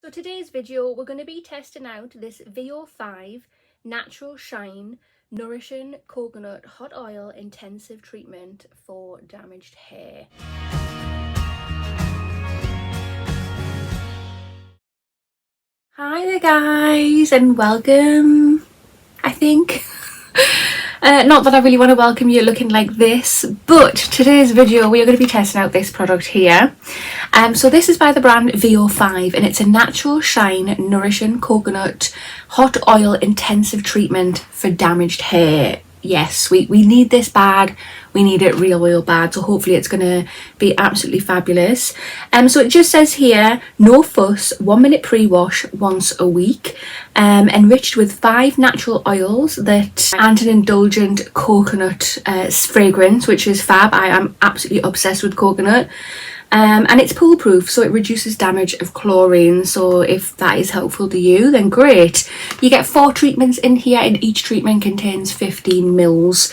For today's video, we're going to be testing out this VO5 Natural Shine Nourishing Coconut Hot Oil Intensive Treatment for damaged hair. Hi there guys, and welcome, I think. Not that I really want to welcome you looking like this, but today's video we are going to be testing out this product here. So this is by the brand VO5 and it's a Natural Shine Nourishing Coconut Hot Oil Intensive Treatment for damaged hair. Yes, we need this bad. We need it real bad, so hopefully it's going to be absolutely fabulous. So it just says here, no fuss, 1 minute pre-wash once a week, enriched with 5 natural oils that and an indulgent coconut fragrance, which is fab. I am absolutely obsessed with coconut. And it's pool proof, so it reduces damage of chlorine. So if that is helpful to you, then great. You get 4 treatments in here and each treatment contains 15 mils.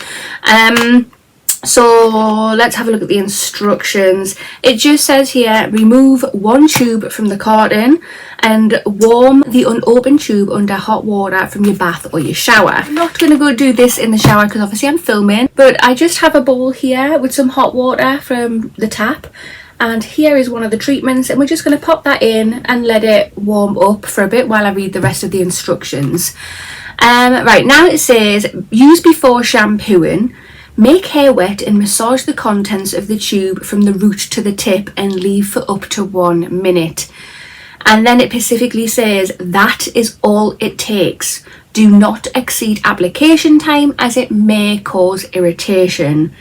So let's have a look at the instructions. It just says here, remove 1 tube from the carton and warm the unopened tube under hot water from your bath or your shower. I'm not going to go do this in the shower because obviously I'm filming, but I just have a bowl here with some hot water from the tap. And here is one of the treatments, and we're just going to pop that in and let it warm up for a bit while I read the rest of the instructions. Right, now it says, use before shampooing. Make hair wet and massage the contents of the tube from the root to the tip and leave for up to 1 minute. And then it specifically says, that is all it takes. Do not exceed application time as it may cause irritation.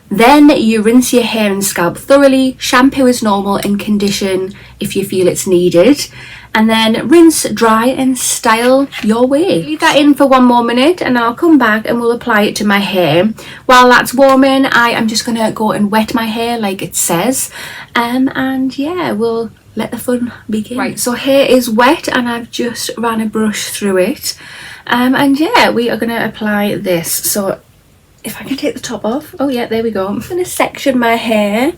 Then you rinse your hair and scalp thoroughly, shampoo as normal and condition if you feel it's needed. And then rinse, dry and style your way. Leave that in for 1 more minute and I'll come back and we'll apply it to my hair. While that's warming, I am just going to go and wet my hair like it says. And yeah, we'll let the fun begin. Right, so hair is wet and I've just ran a brush through it. And yeah, we are going to apply this. So if I can take the top off. Oh yeah, there we go. I'm going to section my hair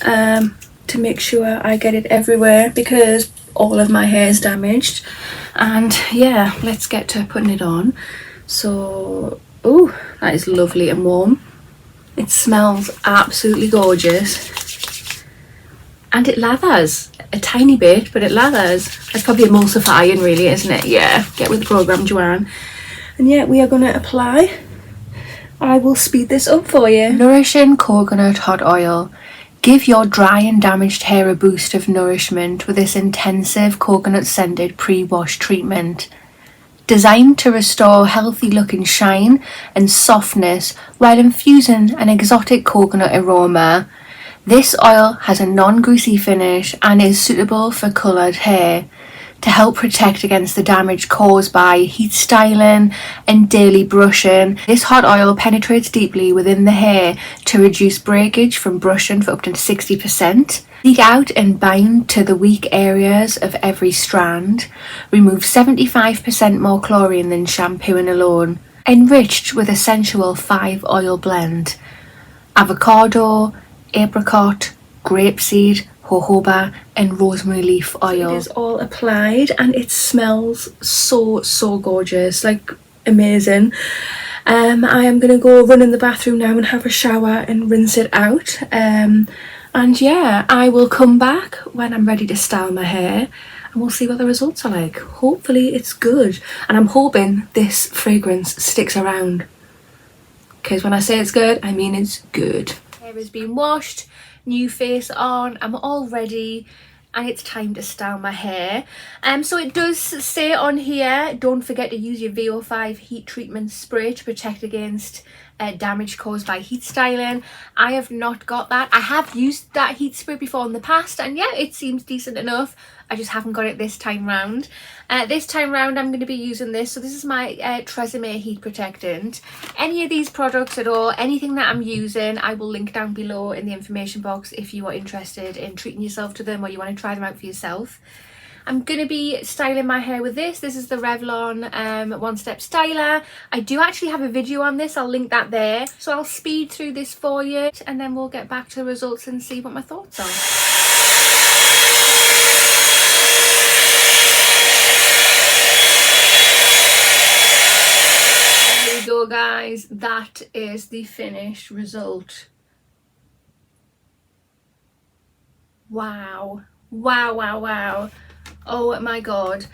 to make sure I get it everywhere because all of my hair is damaged. And yeah, let's get to putting it on. So, oh, that is lovely and warm. It smells absolutely gorgeous. And it lathers a tiny bit, but it lathers. It's probably emulsifying really, isn't it? Yeah, get with the program, Joanne. And yeah, we are going to apply. I will speed this up for you. Nourishing Coconut Hot Oil. Give your dry and damaged hair a boost of nourishment with this intensive coconut scented pre-wash treatment. Designed to restore healthy look and shine and softness while infusing an exotic coconut aroma. This oil has a non-greasy finish and is suitable for coloured hair. To help protect against the damage caused by heat styling and daily brushing. This hot oil penetrates deeply within the hair to reduce breakage from brushing for up to 60%. Seek out and bind to the weak areas of every strand. Remove 75% more chlorine than shampooing alone. Enriched with a sensual 5 oil blend. Avocado, apricot, grapeseed, jojoba and rosemary leaf oil. It is all applied and it smells so gorgeous, like amazing. I am gonna go run in the bathroom now and have a shower and rinse it out. And yeah, I will come back when I'm ready to style my hair and we'll see what the results are like. Hopefully it's good, and I'm hoping this fragrance sticks around, because when I say it's good, I mean it's good. Hair has been washed, new face on, I'm all ready and it's time to style my hair. So it does say on here, don't forget to use your VO5 heat treatment spray to protect against damage caused by heat styling. I have not got that. I have used that heat spray before in the past and yeah, it seems decent enough. I just haven't got it this time round. This time round I'm going to be using this. So this is my Tresemme heat protectant. Any of these products at all, anything that I'm using, I will link down below in the information box if you are interested in treating yourself to them or you want to try them out for yourself. I'm going to be styling my hair with this. This is the Revlon One Step Styler. I do actually have a video on this. I'll link that there. So I'll speed through this for you and then we'll get back to the results and see what my thoughts are. guys, that is the finished result. Wow. Wow, wow, wow. Oh my god.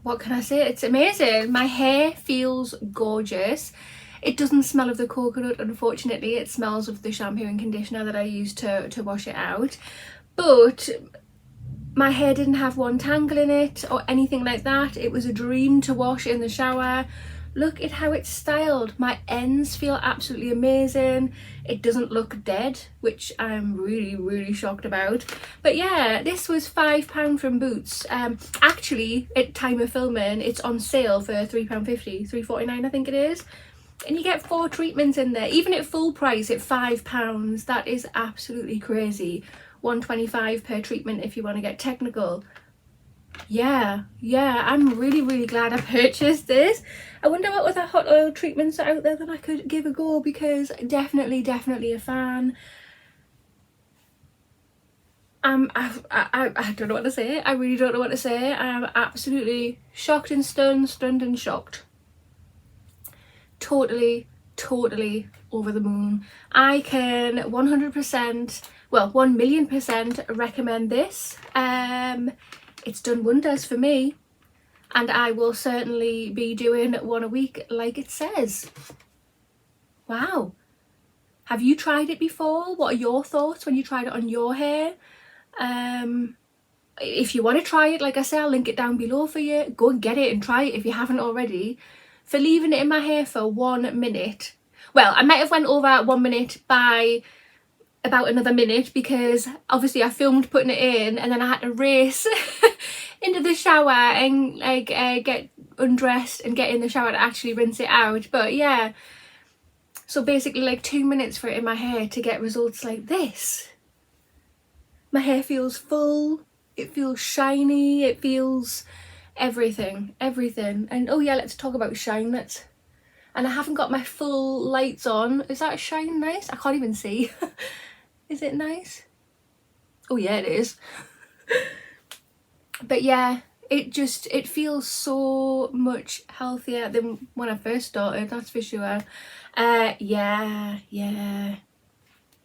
What can I say? It's amazing. My hair feels gorgeous. It doesn't smell of the coconut, unfortunately. It smells of the shampoo and conditioner that I used to wash it out. But my hair didn't have one tangle in it or anything like that. It was a dream to wash in the shower. Look at how it's styled. My ends feel absolutely amazing. It doesn't look dead, which I'm really shocked about. But yeah, this was £5 from Boots. Actually, at time of filming, it's on sale for £3.50, £3.49 I think it is. And you get 4 treatments in there, even at full price at £5. That is absolutely crazy. £1.25 per treatment if you want to get technical. Yeah, I'm really glad I purchased this. I wonder what other hot oil treatments are out there that I could give a go, because definitely a fan. I don't know what to say. I really don't know what to say. I'm absolutely shocked and stunned and shocked. Totally over the moon. I can 100%, well, 1,000,000% recommend this. It's done wonders for me, and I will certainly be doing one a week like it says. Wow. Have you tried it before? What are your thoughts when you tried it on your hair? If you want to try it, like I said, I'll link it down below for you. Go and get it and try it if you haven't already. For leaving it in my hair for 1 minute. Well, I might have went over 1 minute by about another minute, because obviously I filmed putting it in and then I had to race into the shower and like get undressed and get in the shower to actually rinse it out. But yeah, so basically like 2 minutes for it in my hair to get results like this. My hair feels full, it feels shiny, it feels everything. And oh yeah, let's talk about shine. And I haven't got my full lights on. Is that shine nice? I can't even see. Is it nice? Oh yeah, it is. But yeah, it feels so much healthier than when I first started, that's for sure. Yeah,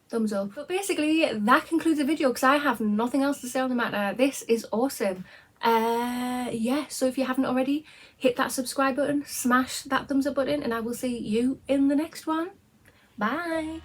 thumbs up. But basically that concludes the video, because I have nothing else to say on the matter. This is awesome. Yeah, so if you haven't already, hit that subscribe button, smash that thumbs up button, and I will see you in the next one. Bye.